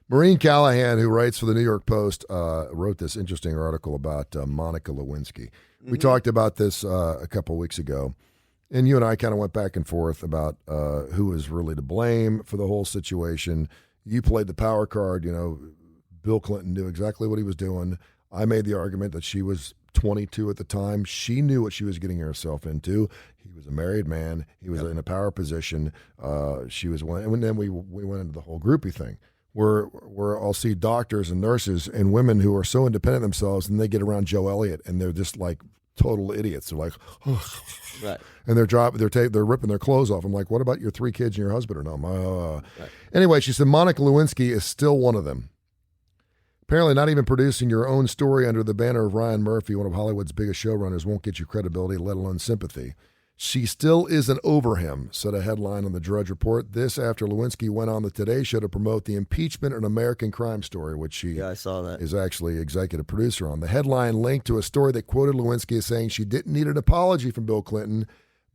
Maureen Callahan, who writes for the New York Post, wrote this interesting article about Monica Lewinsky. We talked about this a couple weeks ago, and you and I kind of went back and forth about who is really to blame for the whole situation. You played the power card. Bill Clinton knew exactly what he was doing. I made the argument that she was 22 at the time. She knew what she was getting herself into. He was a married man. He was in a power position. She was one, and then we went into the whole groupie thing, where I'll see doctors and nurses and women who are so independent themselves, and they get around Joe Elliott, and they're just like total idiots. They're like, right, and they're ripping their clothes off. I'm like, what about your 3 kids and your husband or no? Right. Anyway, she said Monica Lewinsky is still one of them. Apparently, not even producing your own story under the banner of Ryan Murphy, one of Hollywood's biggest showrunners, won't get you credibility, let alone sympathy. She still isn't over him, said a headline on the Drudge Report. This after Lewinsky went on the Today Show to promote the impeachment of an American crime story, which she I saw that. is actually executive producer on. The headline linked to a story that quoted Lewinsky as saying she didn't need an apology from Bill Clinton,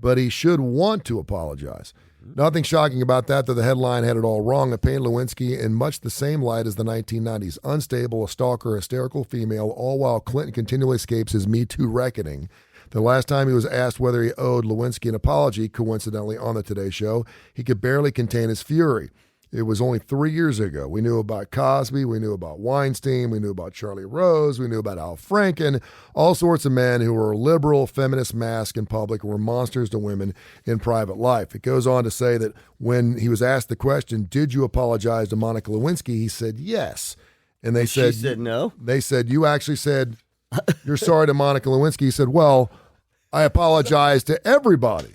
but he should want to apologize. Nothing shocking about that, though the headline had it all wrong. It painted Lewinsky in much the same light as the 1990s. Unstable, a stalker, hysterical female, all while Clinton continually escapes his Me Too reckoning. The last time he was asked whether he owed Lewinsky an apology, coincidentally on the Today Show, he could barely contain his fury. It was only 3 years ago. We knew about Cosby, we knew about Weinstein, we knew about Charlie Rose, we knew about Al Franken, all sorts of men who were liberal, feminist mask in public and were monsters to women in private life. It goes on to say that when he was asked the question, did you apologize to Monica Lewinsky, he said yes. And they said, she said no? They said, you actually said, you're sorry to Monica Lewinsky. He said, well, I apologize to everybody.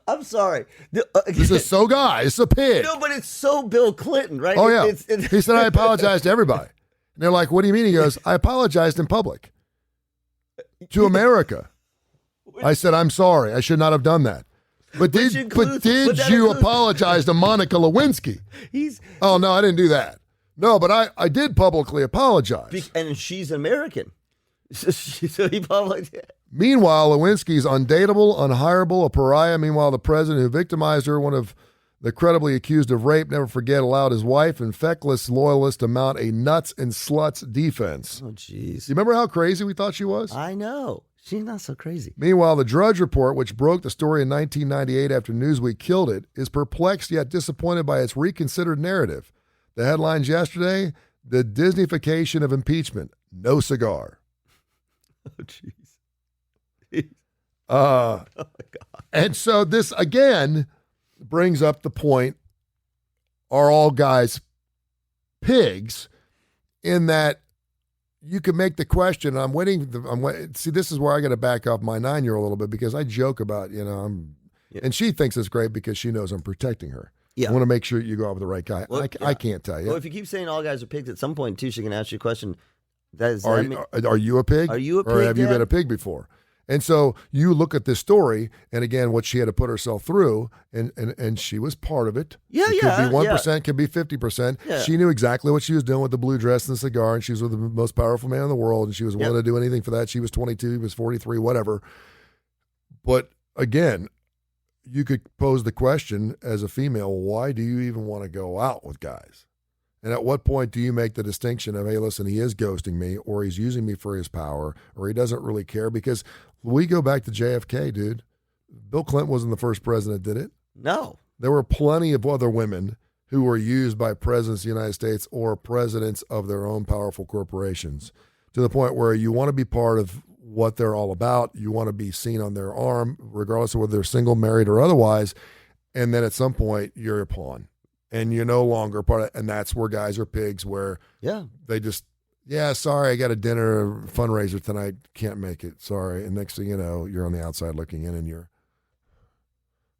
I'm sorry. This is so it's a pig. No, but it's so Bill Clinton, right? Oh, yeah. He said, I apologize to everybody. And they're like, what do you mean? He goes, I apologized in public to America. I said, I'm sorry. I should not have done that. But did you apologize to Monica Lewinsky? Oh, no, I didn't do that. No, but I did publicly apologize. And she's American. So he publicly... Meanwhile, Lewinsky's undateable, unhireable, a pariah. Meanwhile, the president who victimized her, one of the credibly accused of rape, never forget, allowed his wife and feckless loyalists to mount a nuts and sluts defense. Oh, jeez. You remember how crazy we thought she was? I know. She's not so crazy. Meanwhile, the Drudge Report, which broke the story in 1998 after Newsweek killed it, is perplexed yet disappointed by its reconsidered narrative. The headlines yesterday, the Disneyfication of impeachment, no cigar. Oh, jeez. Oh my God. And so this again brings up the point, are all guys pigs? In that you can make the question, see, this is where I got to back off my 9-year-old a little bit, because I joke about, and she thinks it's great because she knows I'm protecting her. Yeah. I want to make sure you go out with the right guy. Well, I can't tell you. Well, if you keep saying all guys are pigs, at some point too, she can ask you a question. Are you a pig? Are you a pig? Or have you Dad? been a pig before? And so you look at this story, and again, what she had to put herself through, and she was part of it. Yeah, it yeah. Could be 1%, could be 50%. Yeah. She knew exactly what she was doing with the blue dress and the cigar, and she was with the most powerful man in the world, and she was willing to do anything for that. She was 22, he was 43, whatever. But again, you could pose the question as a female, why do you even want to go out with guys? And at what point do you make the distinction of, hey, listen, he is ghosting me, or he's using me for his power, or he doesn't really care? Because we go back to JFK, dude. Bill Clinton wasn't the first president that did it. No. There were plenty of other women who were used by presidents of the United States or presidents of their own powerful corporations, to the point where you want to be part of what they're all about. You want to be seen on their arm, regardless of whether they're single, married, or otherwise. And then at some point, you're a pawn. And you're no longer part of it. And that's where guys are pigs, where they just, sorry, I got a dinner fundraiser tonight, can't make it, sorry. And next thing you know, you're on the outside looking in, and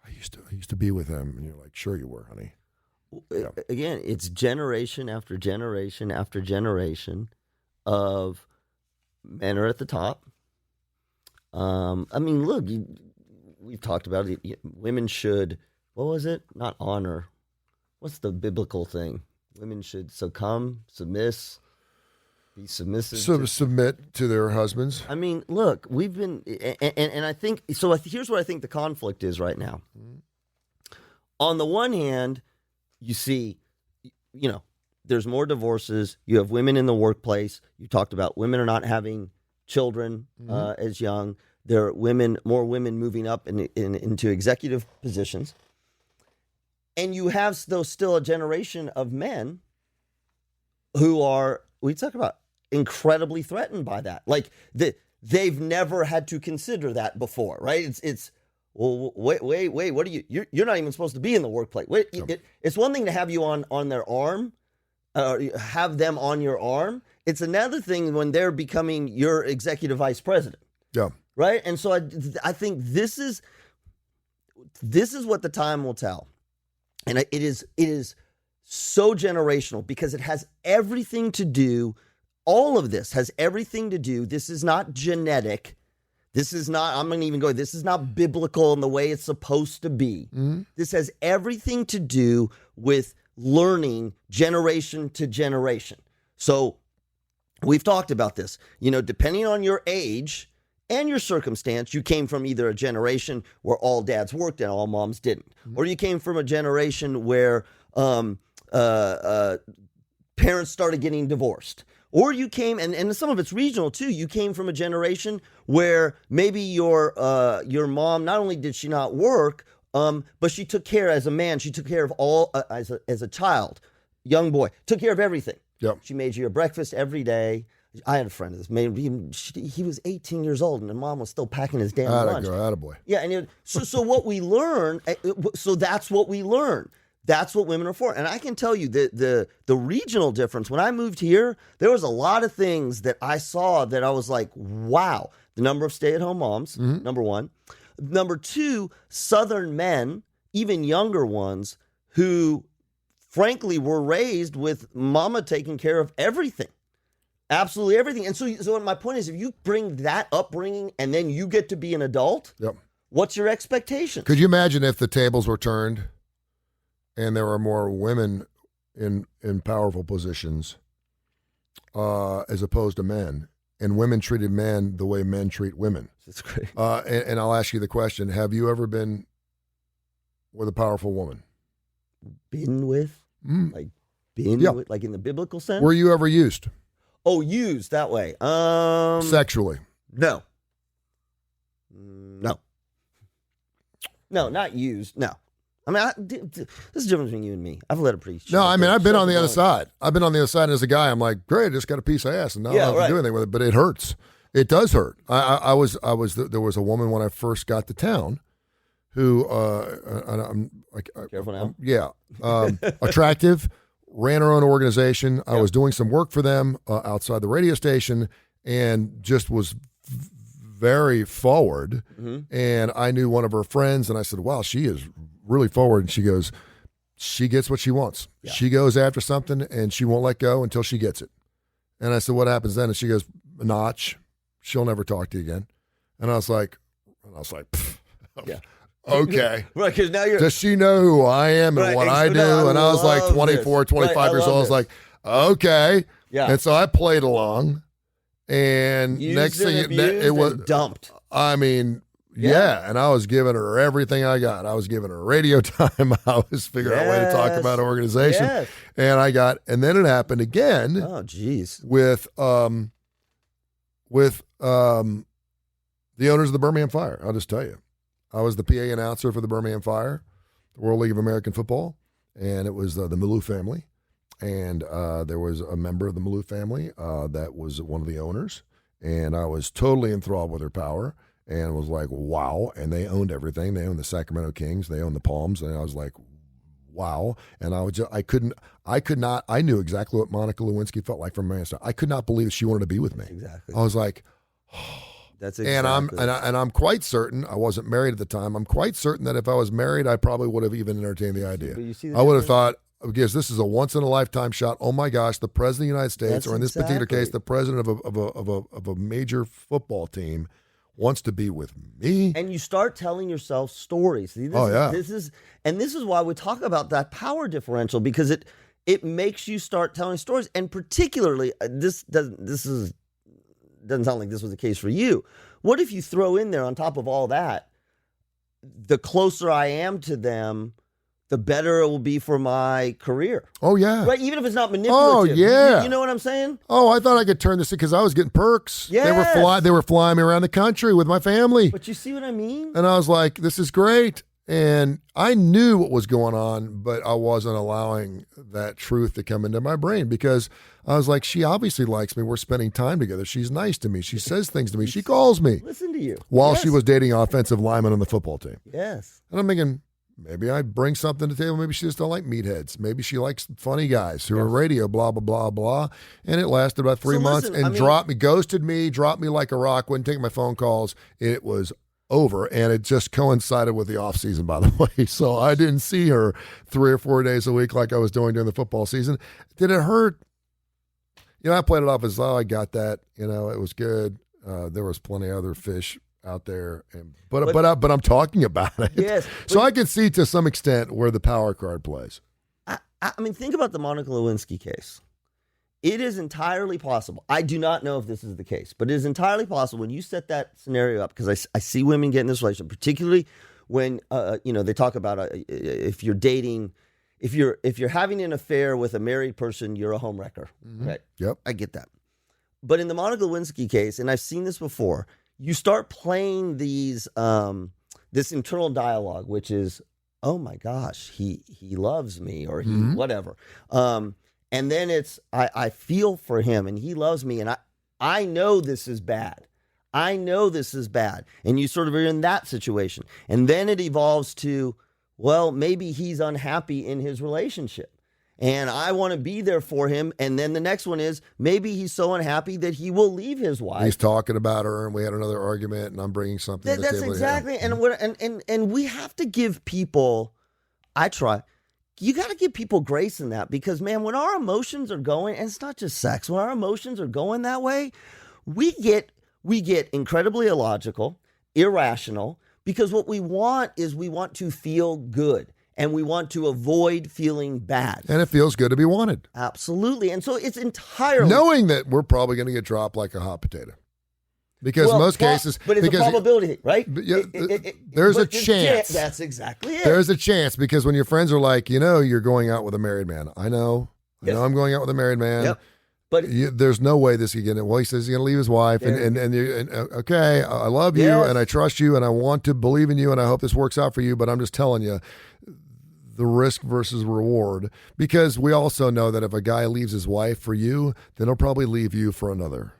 I used to be with him. And you're like, sure you were, honey. Yeah. Again, it's generation after generation after generation of men are at the top. I mean, look, we've talked about it. Women should, what was it? Not honor. What's the biblical thing? Women should succumb, be submissive. Submit to their husbands. I mean, look, we've been, and I think, so here's what I think the conflict is right now. On the one hand, you see, there's more divorces. You have women in the workplace. You talked about women are not having children as young. There are more women moving up into executive positions. And you have still a generation of men who are, we talk about, incredibly threatened by that. Like they've never had to consider that before, right? It's well, wait, what are you're not even supposed to be in the workplace. Wait, it's one thing to have you on their arm, have them on your arm. It's another thing when they're becoming your executive vice president. Yeah. Right. And so I think this is what the time will tell. And it is so generational because it has everything to do. All of this has everything to do. This is not genetic. This is not, I'm going to even go, this is not biblical in the way it's supposed to be. Mm-hmm. This has everything to do with learning generation to generation. So we've talked about this, depending on your age and your circumstance, you came from either a generation where all dads worked and all moms didn't, or you came from a generation where parents started getting divorced. Or you came, and some of it's regional too, you came from a generation where maybe your mom, not only did she not work, but she took care, as a man, she took care of all, as a child, young boy, took care of everything. Yep. She made you your breakfast every day. I had a friend of this, he was 18 years old and the mom was still packing his damn lunch. Attaboy. Yeah, and so what we learn, so that's what we learn. That's what women are for. And I can tell you the regional difference. When I moved here, there was a lot of things that I saw that I was like, wow. The number of stay-at-home moms, number one. Number two, Southern men, even younger ones, who frankly were raised with mama taking care of everything. Absolutely everything. And so my point is, if you bring that upbringing and then you get to be an adult, what's your expectation? Could you imagine if the tables were turned and there were more women in powerful positions as opposed to men, and women treated men the way men treat women? That's great. And I'll ask you the question, have you ever been with a powerful woman? Been with? Like been with, like in the biblical sense? Were you ever used? Oh, used that way. Sexually? No. No, not used. No. I mean, this is the difference between you and me. I've led a pretty. No, I mean, I've been on the other side. I've been on the other side, and as a guy, I'm like, great, I just got a piece of ass, and now I don't have to do anything with it. But it hurts. It does hurt. There was a woman when I first got to town who, I'm like, careful now. Yeah, attractive, ran her own organization. I was doing some work for them outside the radio station, and just was very forward. And I knew one of her friends, and I said, wow, she is really forward. And she goes, she gets what she wants. Yeah. She goes after something and she won't let go until she gets it. And I said, what happens then? And she goes, notch. She'll never talk to you again. And I was like, okay. Right, because now does she know who I am and what I do? And I was like 24, 25 years old. I was like, okay. Yeah. And so I played along. And next thing it was dumped. I mean, yeah, and I was giving her everything I got. I was giving her radio time. I was figuring out a way to talk about her organization. Yes. And then it happened again. Oh, geez. With the owners of the Birmingham Fire. I'll just tell you. I was the PA announcer for the Birmingham Fire, the World League of American Football, and it was the Malou family. And there was a member of the Malou family that was one of the owners, and I was totally enthralled with her power. And was like, wow. And they owned everything. They owned the Sacramento Kings. They owned the Palms. And I was like, wow. And I knew exactly what Monica Lewinsky felt like from Manchester. I could not believe she wanted to be with me. Exactly. I was like, oh. That's exactly. And I'm quite certain, I wasn't married at the time. I'm quite certain that if I was married, I probably would have even entertained the idea. But you see I would have thought, because this is a once in a lifetime shot. Oh my gosh, the president of the United States, or in this particular case, the president of a major football team, wants to be with me. And you start telling yourself stories. See, this is why we talk about that power differential, because it makes you start telling stories. And particularly, this doesn't sound like this was the case for you. What if you throw in there on top of all that, the closer I am to them, the better it will be for my career. Oh, yeah. Right? Even if it's not manipulative. Oh, yeah. You know what I'm saying? Oh, I thought I could turn this because I was getting perks. Yes. They were flying me around the country with my family. But you see what I mean? And I was like, this is great. And I knew what was going on, but I wasn't allowing that truth to come into my brain because I was like, she obviously likes me. We're spending time together. She's nice to me. She says things to me. She calls me. Listen to you. While Yes. she was dating an offensive lineman on the football team. Yes. And I'm thinking, maybe I bring something to the table. Maybe she just don't like meatheads. Maybe she likes funny guys who are radio, blah, blah, blah, blah. And it lasted about 3 months and ghosted me, dropped me like a rock, wouldn't take my phone calls. It was over, and it just coincided with the off season, by the way. So I didn't see her 3 or 4 days a week like I was doing during the football season. Did it hurt? I played it off as, I got that. It was good. There was plenty of other fish out there, but I'm talking about it. Yes. So I can see to some extent where the power card plays. I mean, think about the Monica Lewinsky case. It is entirely possible. I do not know if this is the case, but it is entirely possible when you set that scenario up, because I see women get in this relationship, particularly when they talk about if you're dating, if you're having an affair with a married person, you're a homewrecker. Mm-hmm. Right? Yep. I get that. But in the Monica Lewinsky case, and I've seen this before, you start playing these this internal dialogue, which is, oh my gosh, he loves me, or he whatever. And then it's, I feel for him and he loves me. And I know this is bad. I know this is bad. And you sort of are in that situation. And then it evolves to, well, maybe he's unhappy in his relationship. And I want to be there for him. And then the next one is, maybe he's so unhappy that he will leave his wife. He's talking about her and we had another argument and I'm bringing something to the table. That's exactly. And we have to give people, you got to give people grace in that, because, man, when our emotions are going, and it's not just sex, when our emotions are going that way, we get incredibly illogical, irrational, because what we want to feel good, and we want to avoid feeling bad. And it feels good to be wanted. Absolutely. And so it's entirely knowing that we're probably going to get dropped like a hot potato. Because in most cases, but it's a probability, right? There's a chance. That's exactly it. There's a chance, because when your friends are like, you're going out with a married man. I know I'm going out with a married man. Yep. But there's no way this is going to. Well, he says he's going to leave his wife, and okay, I love you and I trust you and I want to believe in you and I hope this works out for you. But I'm just telling you, the risk versus reward, because we also know that if a guy leaves his wife for you, then he'll probably leave you for another.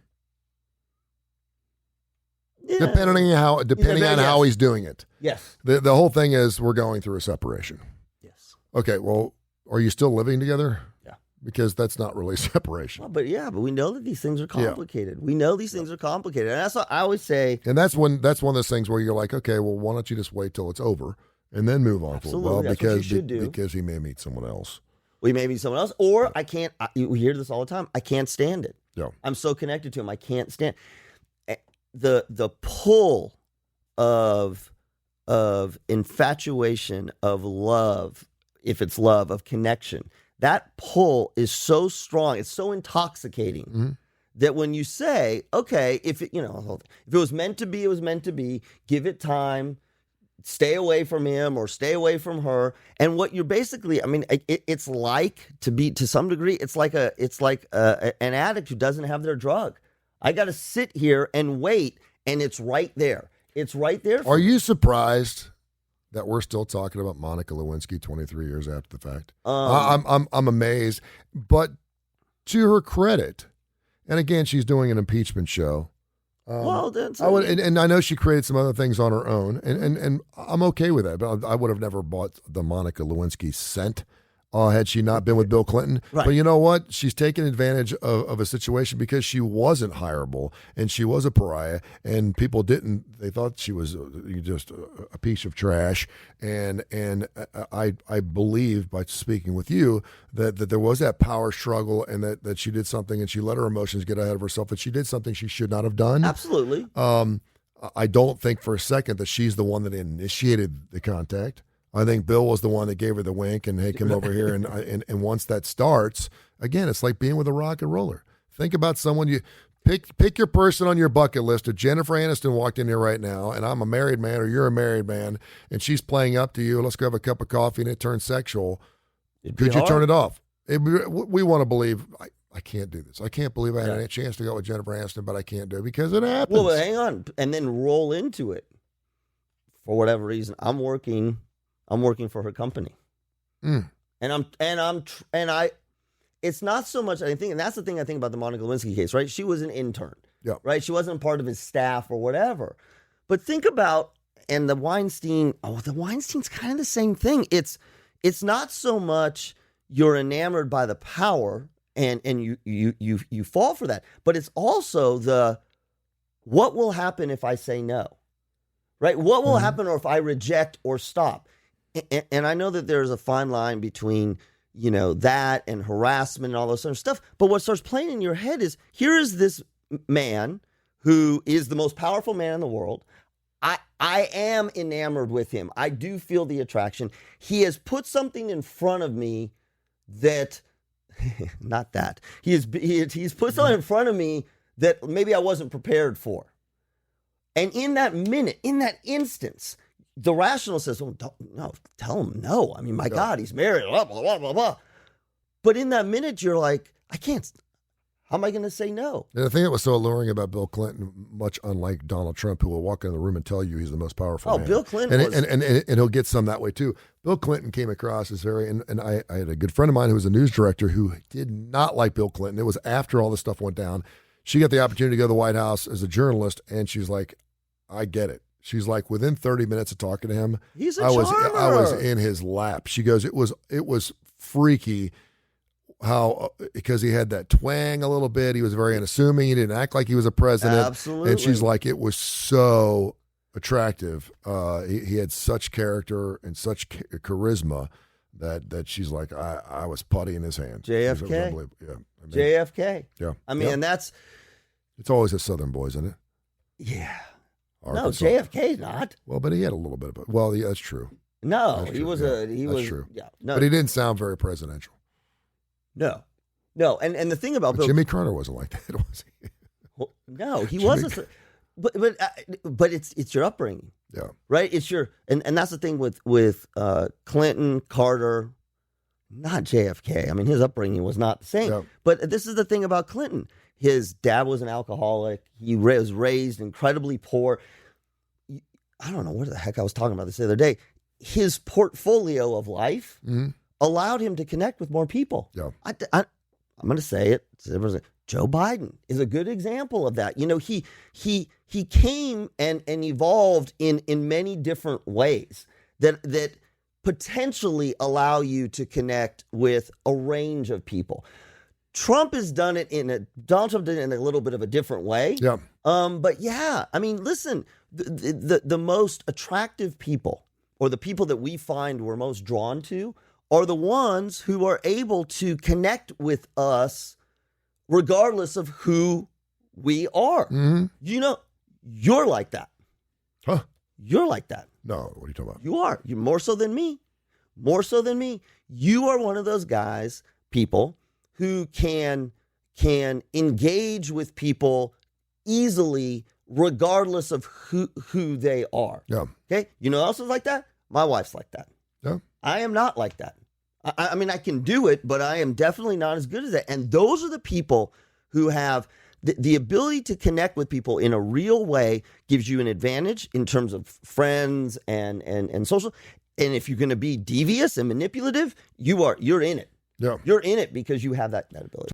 Yeah. Depending on how he's doing it. Yes. The whole thing is we're going through a separation. Yes. Okay, well, are you still living together? Yeah. Because that's not really separation. Well, but we know that these things are complicated. Yeah. We know these things are complicated. And that's what I always say. And that's one of those things where you're like, okay, well, why don't you just wait till it's over and then move on? Absolutely. Well, that's what you should do. Because he may meet someone else. We may meet someone else. Or I can't, you hear this all the time, I can't stand it. Yeah. I'm so connected to him, I can't stand the pull of infatuation, of love, if it's love, of connection. That pull is so strong, it's so intoxicating that when you say, okay, if it was meant to be, it was meant to be. Give it time. Stay away from him or stay away from her. And what you're basically, it's like, to some degree, it's like an addict who doesn't have their drug. I got to sit here and wait, and it's right there. It's right there. Are you surprised that we're still talking about Monica Lewinsky 23 years after the fact? I'm amazed. But to her credit, and again, she's doing an impeachment show. And I know she created some other things on her own, and I'm okay with that. But I would have never bought the Monica Lewinsky scent had she not been with Bill Clinton. Right. But you know what? She's taken advantage of a situation because she wasn't hireable and she was a pariah, and people they thought she was just a piece of trash. And I believe, by speaking with you, that there was that power struggle, and that she did something and she let her emotions get ahead of herself, and she did something she should not have done. Absolutely. I don't think for a second that she's the one that initiated the contact. I think Bill was the one that gave her the wink and, hey, come over here. And once that starts, again, it's like being with a rock and roller. Think about someone Pick your person on your bucket list. If Jennifer Aniston walked in here right now, and I'm a married man, or you're a married man, and she's playing up to you, let's go have a cup of coffee, and it turns sexual. Could you turn it off? We want to believe. I can't do this. I can't believe I had a chance to go with Jennifer Aniston, but I can't do it because it happens. Well, but hang on, and then roll into it. For whatever reason, I'm working for her company, and it's not so much I think, and that's the thing I think about the Monica Lewinsky case, right? She was an intern, right? She wasn't part of his staff or whatever. But think about, and the Weinstein's kind of the same thing. It's not so much you're enamored by the power and you fall for that, but it's also what will happen if I say no, right? What will happen or if I reject or stop? And I know that there's a fine line between that and harassment and all this other stuff. But what starts playing in your head is, here is this man who is the most powerful man in the world. I am enamored with him. I do feel the attraction. He has put something in front of me that, not that. He's put something in front of me that maybe I wasn't prepared for. And in that minute, in that instance, the rational says, "Oh, no, tell him no. I mean, my God, he's married, blah, blah, blah, blah, blah." But in that minute, you're like, I can't. How am I going to say no? And the thing that was so alluring about Bill Clinton, much unlike Donald Trump, who will walk in the room and tell you he's the most powerful man. Bill Clinton and he'll get some that way too. Bill Clinton came across as and I had a good friend of mine who was a news director who did not like Bill Clinton. It was after all this stuff went down. She got the opportunity to go to the White House as a journalist, and she's like, I get it. She's like, within 30 minutes of talking to him, I was in his lap. She goes, it was freaky how, because he had that twang a little bit. He was very unassuming. He didn't act like he was a president. Absolutely. And she's like, it was so attractive. He had such character and such charisma that she's like, I was putty in his hand. JFK. Yeah. JFK. Yeah. I mean, and that's. It's always the Southern boys, isn't it? Yeah. Arkansas. No, JFK not. Well, but he had a little bit of it. Well, yeah, that's true. No, that's he true. was That's true. Yeah, no, but he didn't sound very presidential. No, and the thing about Bill, Jimmy Carter wasn't like that, was he? Well, no, he wasn't. But it's your upbringing. Yeah. Right. It's your and that's the thing with Clinton, Carter, not JFK. I mean, his upbringing was not the same. Yeah. But this is the thing about Clinton. His dad was an alcoholic. He was raised incredibly poor. I don't know what the heck I was talking about this the other day. His portfolio of life allowed him to connect with more people. Yeah. I'm going to say it. Joe Biden is a good example of that. He came and evolved in many different ways that potentially allow you to connect with a range of people. Donald Trump did it in a little bit of a different way. Yeah. But yeah, I mean, listen, the most attractive people, or the people that we find we're most drawn to, are the ones who are able to connect with us regardless of who we are. Mm-hmm. You're like that. Huh? You're like that. No, what are you talking about? You are. You're more so than me. More so than me. You are one of those people who can engage with people easily regardless of who they are. Yeah. Okay? You know who else is like that? My wife's like that. Yeah. I am not like that. I mean, I can do it, but I am definitely not as good as that. And those are the people who have the ability to connect with people in a real way, gives you an advantage in terms of friends and social. And if you're going to be devious and manipulative, you're in it. Yeah. You're in it because you have that ability.